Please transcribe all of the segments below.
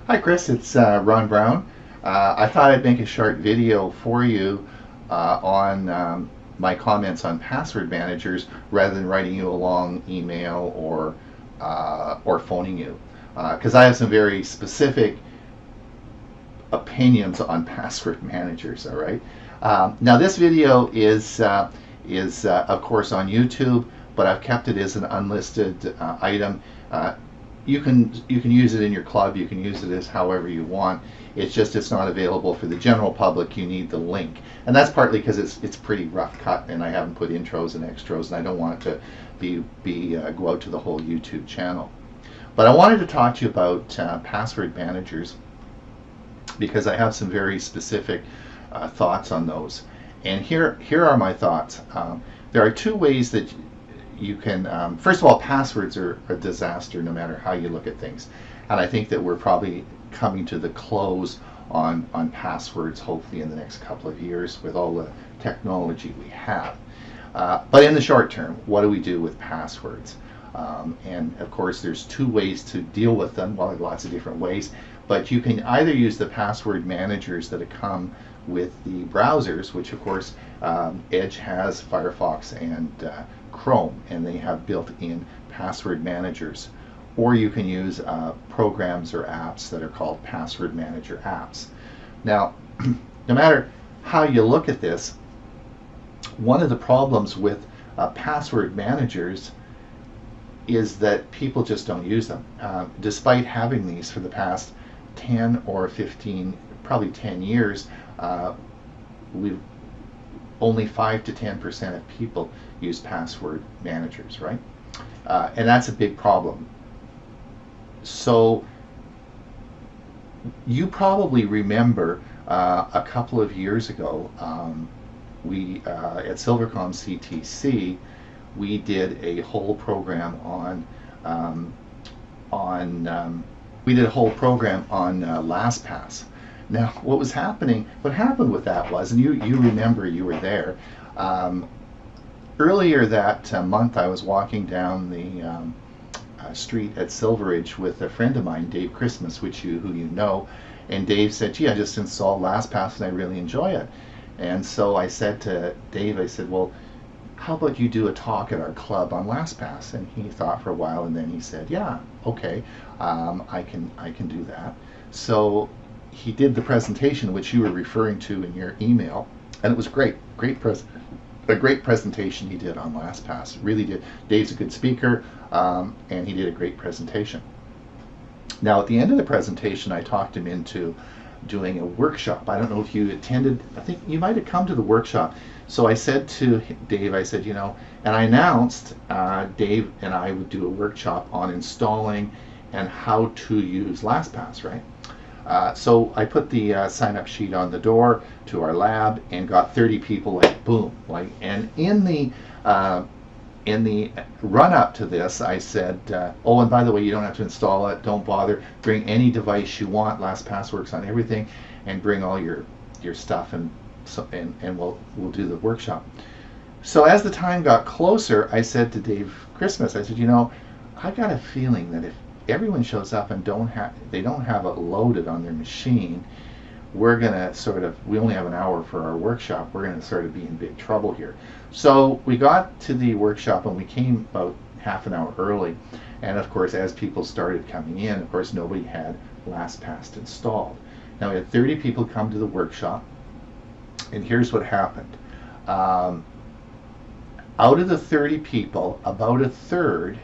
Hi Chris, it's Ron Brown. I thought I'd make a short video for you on my comments on password managers rather than writing you a long email or phoning you, because I have some very specific opinions on password managers. All right. Now this video is of course on YouTube, but I've kept it as an unlisted item. You can use it in your club. You can use it as however you want. It's not available for the general public. You need the link, and that's partly because it's pretty rough cut, and I haven't put intros and extras, and I don't want it to be go out to the whole YouTube channel. But I wanted to talk to you about password managers because I have some very specific thoughts on those. And here are my thoughts. There are two ways that you can, first of all, passwords are a disaster no matter how you look at things. And I think that we're probably coming to the close on passwords, hopefully in the next couple of years with all the technology we have. But in the short term, what do we do with passwords? And of course, there's two ways to deal with them. Well, lots of different ways. But you can either use the password managers that come with the browsers, which of course Edge has, Firefox, and Chrome, and they have built-in password managers. Or you can use programs or apps that are called password manager apps. Now, no matter how you look at this, one of the problems with password managers is that people just don't use them. Despite having these for the past 10 or 15, probably 10 years, we've only 5 to 10% of people use password managers, right? And that's a big problem. So you probably remember a couple of years ago, we at Silvercom CTC, we did a whole program on LastPass. Now, what happened with that was, and you remember, you were there, earlier that month I was walking down the street at Silveridge with a friend of mine, Dave Christmas, who you know, and Dave said, gee, I just installed LastPass and I really enjoy it. And so I said to Dave, I said, well, how about you do a talk at our club on LastPass? And he thought for a while, and then he said, yeah, okay, I can do that. So he did the presentation which you were referring to in your email, and it was a great presentation he did on LastPass. Really did. Dave's a good speaker, and he did a great presentation. Now, at the end of the presentation, I talked him into doing a workshop. I don't know if you attended. I think you might have come to the workshop. So I said to Dave, I said, and I announced Dave and I would do a workshop on installing and how to use LastPass, right? So I put the sign-up sheet on the door to our lab and got 30 people, like boom, like. And in the run-up to this, I said, oh, and by the way, you don't have to install it. Don't bother. Bring any device you want. LastPass works on everything, and bring all your stuff, and we'll do the workshop. So as the time got closer, I said to Dave Christmas, I said, I got a feeling that if everyone shows up and they don't have it loaded on their machine, we're gonna we only have an hour for our workshop. We're gonna sort of be in big trouble here. So we got to the workshop and we came about half an hour early. And of course, as people started coming in, of course, nobody had LastPass installed. Now we had 30 people come to the workshop, and here's what happened. Out of the 30 people, about a third,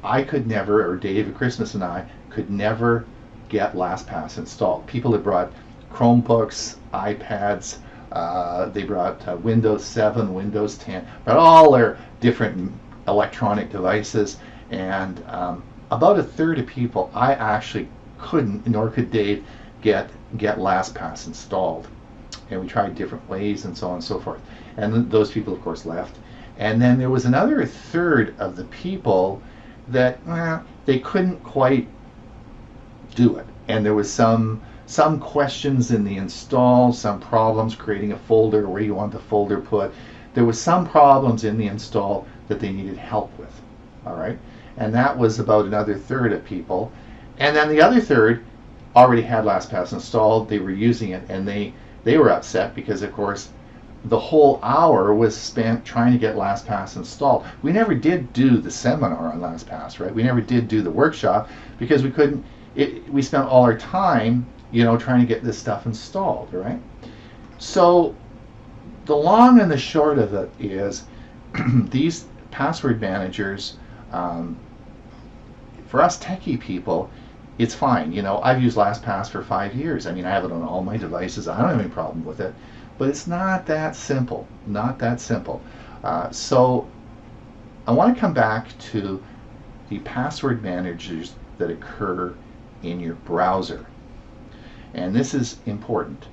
I could never, or Dave Christmas and I could never get LastPass installed. People had brought Chromebooks, iPads, they brought Windows 7, Windows 10, but all their different electronic devices, and about a third of people, I actually couldn't, nor could Dave, get LastPass installed. And we tried different ways and so on and so forth. And those people, of course, left. And then there was another third of the people that they couldn't quite do it. And there was some questions in the install, some problems creating a folder, where you want the folder put. There was some problems in the install that they needed help with. All right, and that was about another third of people. And then the other third already had LastPass installed. They were using it, and they were upset because, of course, the whole hour was spent trying to get LastPass installed. We never did do the seminar on LastPass, right? We never did do the workshop because we couldn't. We spent all our time, trying to get this stuff installed, right? So the long and the short of it is, these password managers, for us techie people, it's fine. I've used LastPass for 5 years. I have it on all my devices. I don't have any problem with it. But it's not that simple. Not that simple. So I want to come back to the password managers that occur in your browser. And this is important.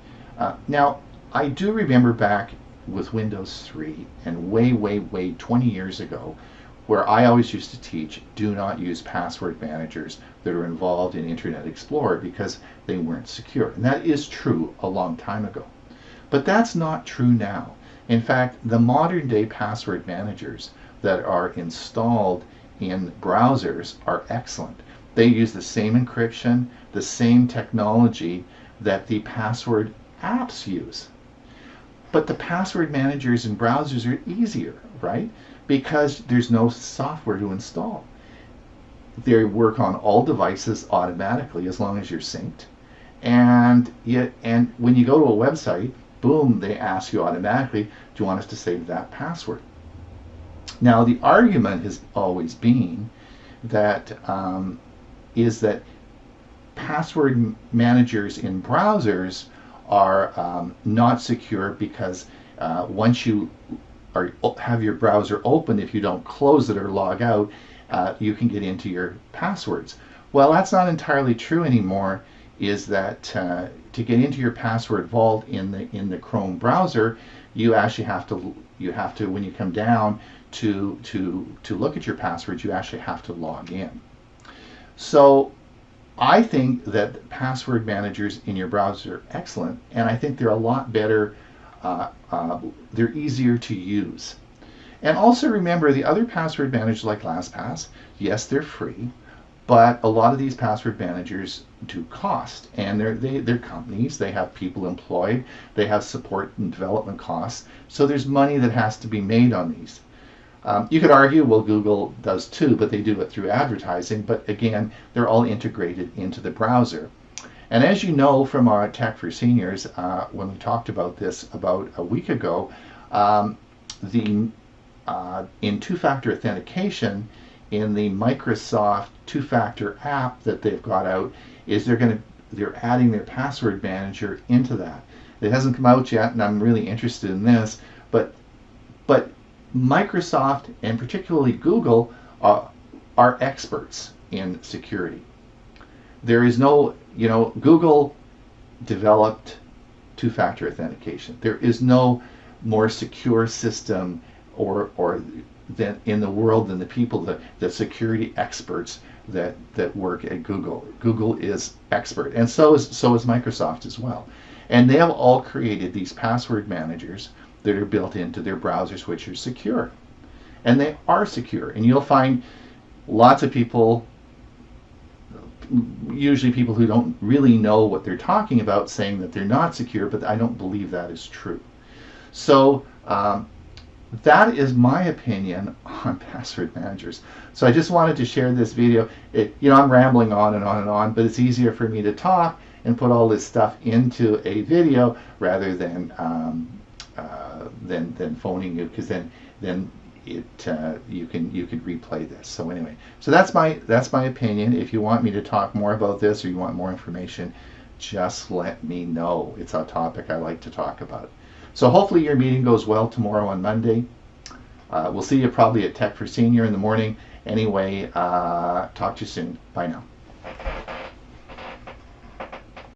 Now, I do remember back with Windows 3 and way 20 years ago, where I always used to teach, do not use password managers that are involved in Internet Explorer because they weren't secure. And that is true a long time ago. But that's not true now. In fact, the modern day password managers that are installed in browsers are excellent. They use the same encryption, the same technology that the password apps use. But the password managers in browsers are easier, right? Because there's no software to install. They work on all devices automatically as long as you're synced. And when you go to a website, boom, they ask you automatically, do you want us to save that password? Now, the argument has always been that is that password managers in browsers are not secure because once you have your browser open, if you don't close it or log out, you can get into your passwords. Well, that's not entirely true anymore. Is that to get into your password vault in the Chrome browser, you actually have to when you come down to look at your passwords, you actually have to log in. So I think that password managers in your browser are excellent, and I think they're a lot better. They're easier to use. And also remember, the other password managers like LastPass, yes, they're free, but a lot of these password managers do cost, and they're companies. They have people employed. They have support and development costs. So there's money that has to be made on these. You could argue, well, Google does too, but they do it through advertising. But again, they're all integrated into the browser. And as you know from our Tech for Seniors, when we talked about this about a week ago, in two-factor authentication, in the Microsoft two-factor app that they've got out, is they're adding their password manager into that. It hasn't come out yet, and I'm really interested in this, but Microsoft and particularly Google are experts in security. There is no, Google developed two-factor authentication. There is no more secure system or than in the world than the people, the security experts that work at Google. Google is expert, and so is Microsoft as well. And they have all created these password managers that are built into their browsers, which are secure. And they are secure. And you'll find lots of people, usually people who don't really know what they're talking about, saying that they're not secure, but I don't believe that is true. So that is my opinion on password managers. So I just wanted to share this video. I'm rambling on and on and on, but it's easier for me to talk and put all this stuff into a video rather than phoning you, because then you could replay this. So anyway, so that's my opinion. If you want me to talk more about this or you want more information, just let me know. It's a topic I like to talk about. So hopefully your meeting goes well tomorrow on Monday. We'll see you probably at Tech for Senior in the morning. Anyway, talk to you soon. Bye now.